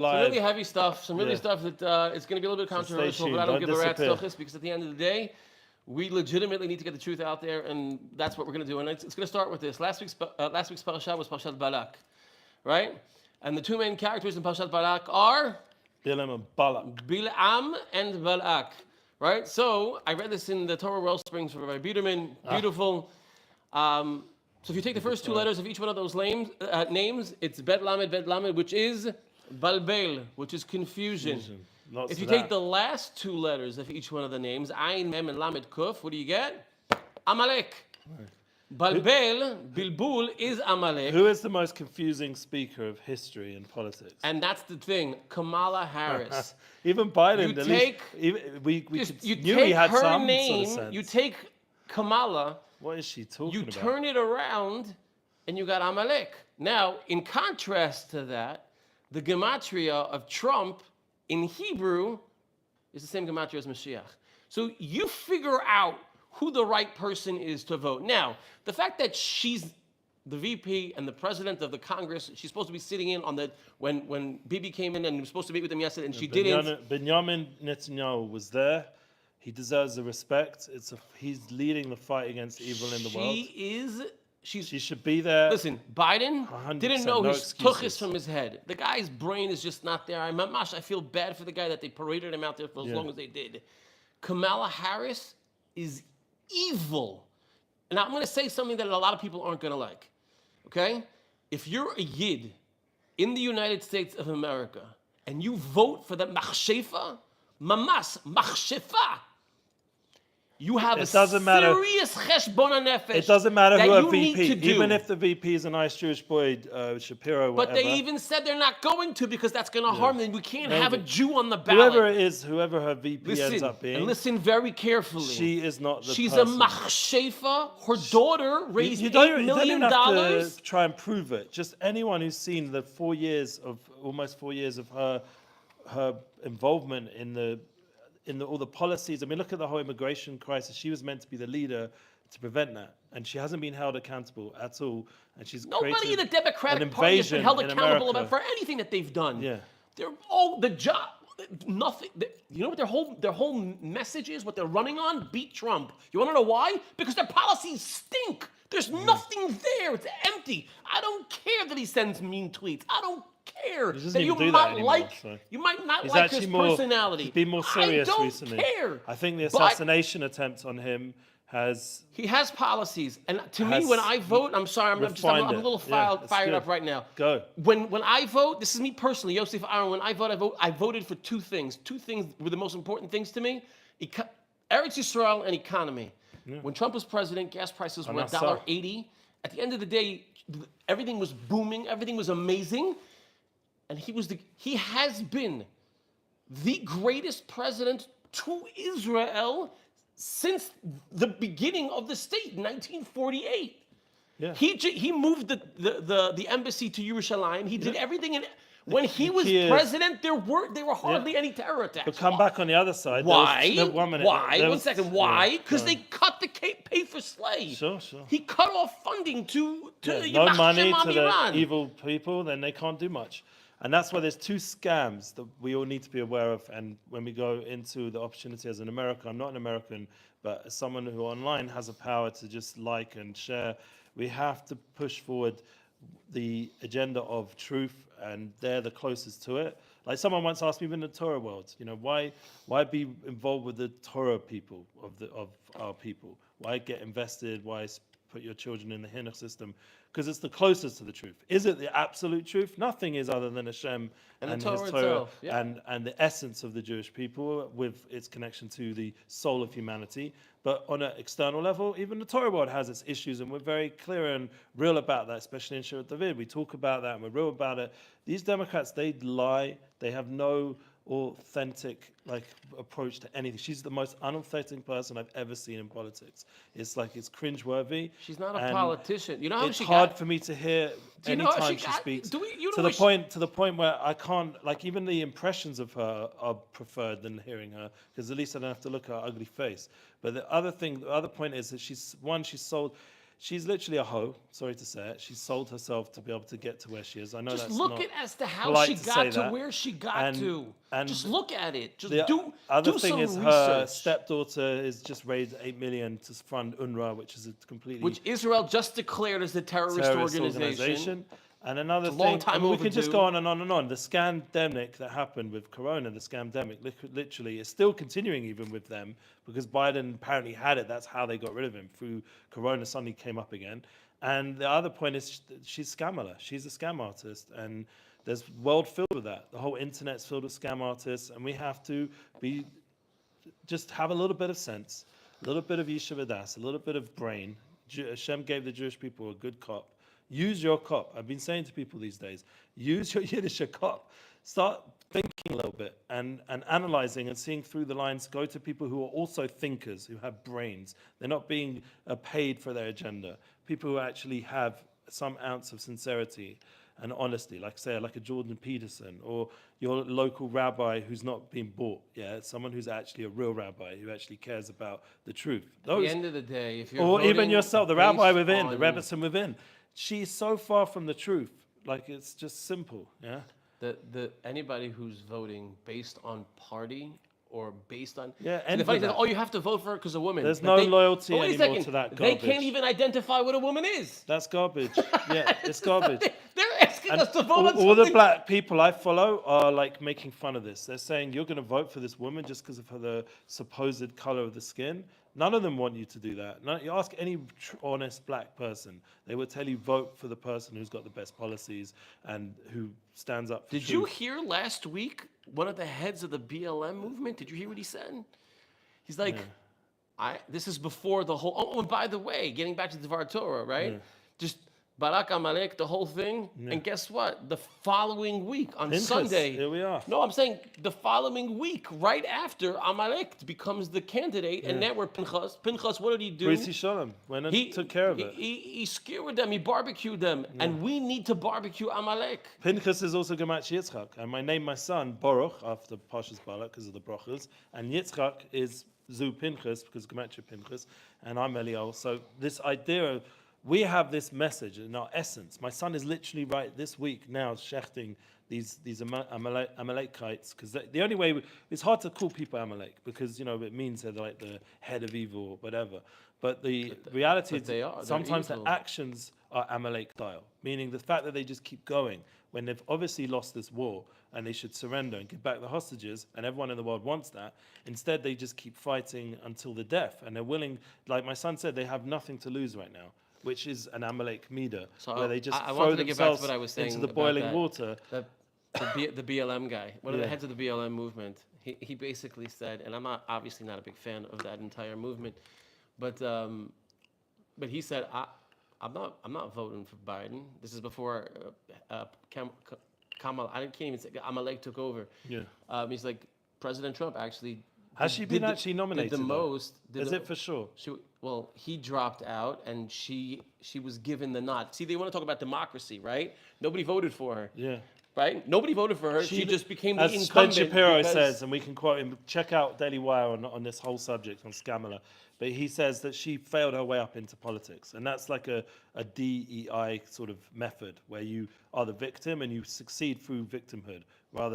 Live. Some really heavy stuff. Some really stuff that it's going to be a little bit controversial, but I don't give a rat's tuchus because at the end of the day, we legitimately need to get the truth out there, and that's what we're going to do. And it's going to start with this. Last week's parasha was Parashat Balak, right? And the two main characters in Parashat Balak are Bilam and Balak. Bilam and Balak, right? So I read this in the Torah Wellsprings for Rabbi Biederman. Beautiful. So if you take the first two letters of each one of those names, it's Bet Lamed, which is Balbel, which is confusion. If you take the last two letters of each one of the names, Ayin, Mem, and Lamed Kuf, what do you get? Amalek. Balbel, Bilbul is Amalek. Who is the most confusing speaker of history and politics? And that's the thing, Kamala Harris. Even Biden, we knew he had some name, sort of sense. You take Kamala. What is she talking about? You turn it around, and you got Amalek. Now, in contrast to that, the gematria of Trump in Hebrew is the same gematria as Mashiach. So you figure out who the right person is to vote. Now, the fact that she's the VP and the president of the Congress, she's supposed to be sitting in on the when Bibi came in and was supposed to meet with him yesterday, and she didn't. Benjamin Netanyahu was there. He deserves the respect. He's leading the fight against evil in the world. She should be there. Listen, Biden didn't know his tuchus from his head. The guy's brain is just not there. I feel bad for the guy that they paraded him out there for as long as they did. Kamala Harris is evil. And I'm going to say something that a lot of people aren't going to like. Okay? If you're a Yid in the United States of America and you vote for the machshefa, mamas, machshefa, you have a serious cheshbon nefesh. It doesn't matter who a VP, even if the VP is a nice Jewish boy, Shapiro, whatever. But they even said they're not going to because that's going to harm them. We can't have a Jew on the ballot. Whoever her VP ends up being. And listen very carefully. She is not the She's person. a machshefa. Her daughter raised $8 million. You don't have to try and prove it. Just anyone who's seen the almost 4 years of her involvement in all the policies. I mean, look at the whole immigration crisis. She was meant to be the leader to prevent that, and she hasn't been held accountable at all. And she's nobody in the Democratic Party has been held accountable for anything that they've done. Yeah, they're the job. Nothing. You know what their whole message is? What they're running on? Beat Trump. You want to know why? Because their policies stink. There's nothing there. It's empty. I don't care that he sends mean tweets. I don't care that you might not like his personality. He's been more serious recently. I don't care. I think the assassination attempt on him he has policies, and to me, when I vote, I'm sorry, I'm a little fired up right now. Go. When I vote, this is me personally, Yosef, Aharon. When I voted for two things. Two things were the most important things to me: Eretz Yisrael and economy. Yeah. When Trump was president, gas prices were $1.80. At the end of the day, everything was booming, everything was amazing, and he has been the greatest president to Israel since the beginning of the state, 1948. Yeah. He moved the embassy to Yerushalayim. He did everything. And when he was president, there were hardly any terror attacks. But come back on the other side. Why? One second. Why? Because they cut the pay for slay. Sure. He cut off funding to no money to the evil people. Then they can't do much. And that's why there's two scams that we all need to be aware of. And when we go into the opportunity as an American, I'm not an American, but as someone who online has a power to just like and share, we have to push forward the agenda of truth, and they're the closest to it. Like someone once asked me in the Torah world, why be involved with the Torah people of our people? Why get invested? Why put your children in the Hinnuch system? Because it's the closest to the truth. Is it the absolute truth? Nothing is other than Hashem and His Torah itself, and the essence of the Jewish people with its connection to the soul of humanity. But on an external level, even the Torah world has its issues, and we're very clear and real about that, especially in Shirat David. We talk about that, and we're real about it. These Democrats, they lie. They have no authentic approach to anything. She's the most unauthentic person I've ever seen in politics. It's cringeworthy. She's not a politician. You know how it's hard for me to hear anytime she speaks. To the point where I can't, even the impressions of her are preferred than hearing her, because at least I don't have to look at her ugly face. But the other point is that she's sold. she's literally a hoe. Sorry to say it. She's sold herself to be able to get to where she is. I know Just that's look not at as to how polite she to got say to that. where she got And- to. and Just look at it. Just The do other do thing some is research. her stepdaughter has just raised $8 million to fund UNRWA, which is a completely Which Israel just declared as a terrorist organization. And another It's a long thing, time we can just go overdue. on and on and on. The scandemic that happened with Corona, the scandemic, literally is still continuing even with them because Biden apparently had it. That's how they got rid of him. Through Corona, suddenly came up again. And the other point is she's S-Kamala. She's a scam artist. And there's world filled with that. The whole internet's filled with scam artists. And we have to just have a little bit of sense, a little bit of Yishuv, a little bit of brain. Hashem gave the Jewish people a good cop. Use your cop. I've been saying to people these days, use your Yiddish cop. Start thinking a little bit and analyzing and seeing through the lines. Go to people who are also thinkers, who have brains. They're not being paid for their agenda. People who actually have some ounce of sincerity and honesty, like a Jordan Peterson or your local rabbi who's not being bought. Yeah, someone who's actually a real rabbi who actually cares about the truth. At the end of the day, if you're or even voting yourself, the rabbi based within, the on Rebbetzin within. She's so far from the truth. Like it's just simple. Yeah. the anybody who's voting based on party or based on Yeah, See, end the funny with thing, that. oh, you have to vote for her because a woman. There's But no loyalty but wait a anymore second, to that They garbage. can't even identify what a woman is. That's garbage. Yeah, it's garbage. They're asking And us to vote on all the something. black people I follow are like making fun of this. They're saying you're going to vote for this woman just because of the supposed color of the skin. None of them want you to do that. You ask any honest black person, they will tell you vote for the person who's got the best policies and who stands up for Did you truth. hear last week one of the heads of the BLM movement? Did you hear what he said? He's like, this is before the whole. Oh, and by the way, getting back to the Dvar Torah, right? Yeah. Just Barak Amalek, the whole thing. Yeah. And guess what? The following week on Pinchas, Sunday. here we are. No, I'm saying the following week, right after Amalek becomes the candidate, and now we're Pinchas. Pinchas, what did he do? Prissy Shalom went and took care of it. He skewered them, he barbecued them, and we need to barbecue Amalek. Pinchas is also Gematch YITZCHAK, and I named my son BORUCH after Parshas Balak because of the brachas, and YITZCHAK is Zu Pinchas because Gematria Pinchas, and I'm Eliyahu. So this idea of we have this message in our essence. My son is literally right this week now shechting these Amalekites because the only way it's hard to call people Amalek because it means they're like the head of evil or whatever. But the reality is they are. They're sometimes the evil. actions are Amalek style, meaning the fact that they just keep going when they've obviously lost this war and they should surrender and give back the hostages, and everyone in the world wants that. Instead, they just keep fighting until the death, and they're willing. Like my son said, they have nothing to lose right now, which is an Amalek Mida, So where they just I throw wanted to get back to themselves what I was saying into the about boiling that. water. The BLM guy, one of the Yeah. heads of the BLM movement, he basically said, and I'm obviously not a big fan of that entire movement, but he said, I'm not voting for Biden. This is before Kamala. I can't even say Amalek took over. Yeah. He's like, President Trump actually Has she been actually nominated? Did the though? most. Is it for sure? Well, he dropped out, and she was given the nod. See, they want to talk about democracy, right? Nobody voted for her. Yeah. Right? Nobody voted for her. She just became the As incumbent. Ben Shapiro because- says, and we can quote him, check out DailyWire on this whole subject on S-Kamala, but he says that she failed her way up into politics. And that's like a DEI sort of method where you are the victim and you succeed through victimhood rather